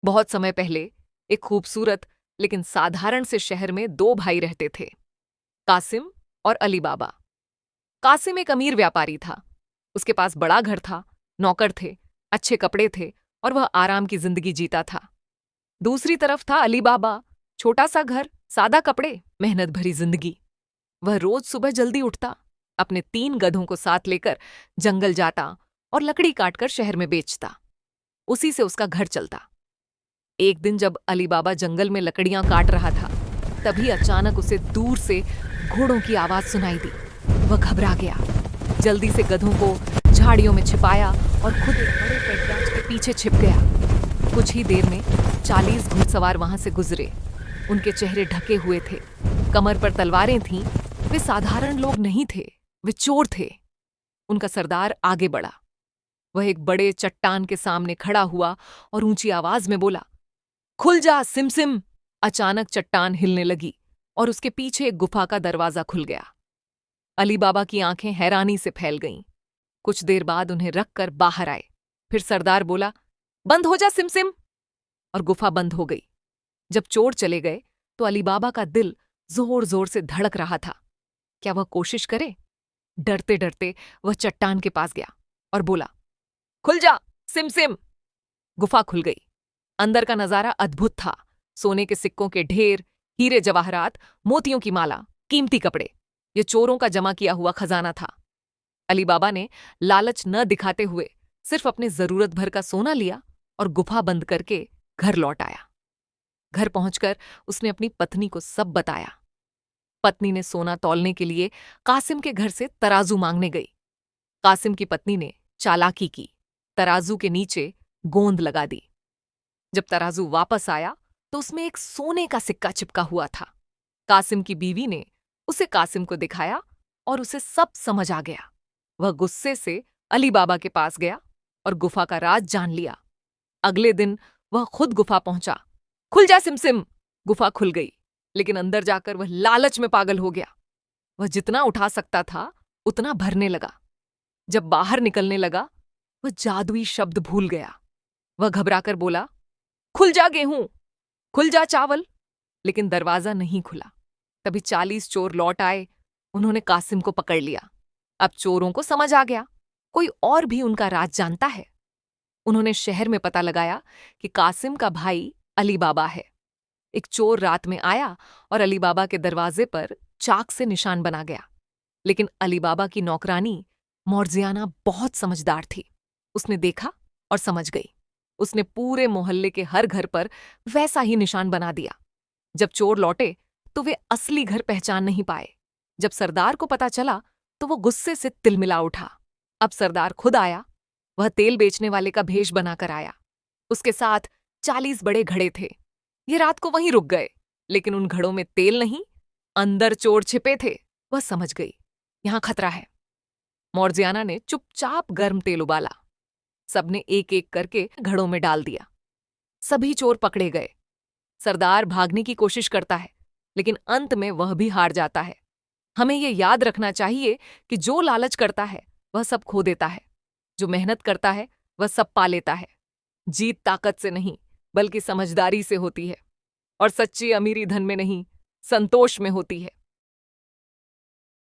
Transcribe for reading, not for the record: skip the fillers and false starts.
बहुत समय पहले एक खूबसूरत लेकिन साधारण से शहर में दो भाई रहते थे, कासिम और अली बाबा। कासिम एक अमीर व्यापारी था। उसके पास बड़ा घर था, नौकर थे, अच्छे कपड़े थे और वह आराम की जिंदगी जीता था। दूसरी तरफ था अली बाबा, छोटा सा घर, सादा कपड़े, मेहनत भरी जिंदगी। वह रोज सुबह जल्दी उठता, अपने 3 गधों को साथ लेकर जंगल जाता और लकड़ी काटकर शहर में बेचता। उसी से उसका घर चलता। एक दिन जब अली बाबा जंगल में लकड़ियां काट रहा था, तभी अचानक उसे दूर से घोड़ों की आवाज सुनाई दी। वह घबरा गया, जल्दी से गधों को झाड़ियों में छिपाया और खुद एक बड़े पेड़ के पीछे छिप गया। कुछ ही देर में 40 घुड़सवार वहां से गुजरे। उनके चेहरे ढके हुए थे, कमर पर तलवारें थीं। वे साधारण लोग नहीं थे, वे चोर थे। उनका सरदार आगे बढ़ा। वह एक बड़े चट्टान के सामने खड़ा हुआ और ऊंची आवाज में बोला, खुल जा सिमसिम। अचानक चट्टान हिलने लगी और उसके पीछे एक गुफा का दरवाजा खुल गया। अली बाबा की आंखें हैरानी से फैल गईं। कुछ देर बाद उन्हें रखकर बाहर आए। फिर सरदार बोला, बंद हो जा सिमसिम, और गुफा बंद हो गई। जब चोर चले गए तो अली बाबा का दिल जोर जोर से धड़क रहा था। क्या वह कोशिश करे? डरते डरते वह चट्टान के पास गया और बोला, खुल जा सिमसिम। गुफा खुल गई। अंदर का नजारा अद्भुत था। सोने के सिक्कों के ढेर, हीरे जवाहरात, मोतियों की माला, कीमती कपड़े। ये चोरों का जमा किया हुआ खजाना था। अली बाबा ने लालच न दिखाते हुए सिर्फ अपने जरूरत भर का सोना लिया और गुफा बंद करके घर लौट आया। घर पहुंचकर उसने अपनी पत्नी को सब बताया। पत्नी ने सोना तौलने के लिए कासिम के घर से तराजू मांगने गई। कासिम की पत्नी ने चालाकी की, तराजू के नीचे गोंद लगा दी। जब तराजू वापस आया तो उसमें एक सोने का सिक्का चिपका हुआ था। कासिम की बीवी ने उसे कासिम को दिखाया और उसे सब समझ आ गया। वह गुस्से से अली बाबा के पास गया और गुफा का राज जान लिया। अगले दिन वह खुद गुफा पहुंचा। खुल जा सिमसिम। गुफा खुल गई, लेकिन अंदर जाकर वह लालच में पागल हो गया। वह जितना उठा सकता था उतना भरने लगा। जब बाहर निकलने लगा, वह जादुई शब्द भूल गया। वह घबराकर बोला, खुल जा गेहूं, खुल जा चावल। लेकिन दरवाजा नहीं खुला। तभी 40 चोर लौट आए। उन्होंने कासिम को पकड़ लिया। अब चोरों को समझ आ गया, कोई और भी उनका राज जानता है। उन्होंने शहर में पता लगाया कि कासिम का भाई अली बाबा है। एक चोर रात में आया और अली बाबा के दरवाजे पर चाक से निशान बना गया। लेकिन अली बाबा की नौकरानी मौर्जियाना बहुत समझदार थी। उसने देखा और समझ गई। उसने पूरे मोहल्ले के हर घर पर वैसा ही निशान बना दिया। जब चोर लौटे तो वे असली घर पहचान नहीं पाए। जब सरदार को पता चला तो वो गुस्से से तिलमिला उठा। अब सरदार खुद आया। वह तेल बेचने वाले का भेष बनाकर आया। उसके साथ 40 बड़े घड़े थे। ये रात को वहीं रुक गए, लेकिन उन घड़ों में तेल नहीं, अंदर चोर छिपे थे। वह समझ गई, यहां खतरा है। मौर्जियाना ने चुपचाप गर्म तेल उबाला। सबने एक एक करके घड़ों में डाल दिया। सभी चोर पकड़े गए। सरदार भागने की कोशिश करता है, लेकिन अंत में वह भी हार जाता है। हमें यह याद रखना चाहिए कि जो लालच करता है वह सब खो देता है, जो मेहनत करता है वह सब पा लेता है। जीत ताकत से नहीं, बल्कि समझदारी से होती है। और सच्ची अमीरी धन में नहीं, संतोष में होती है।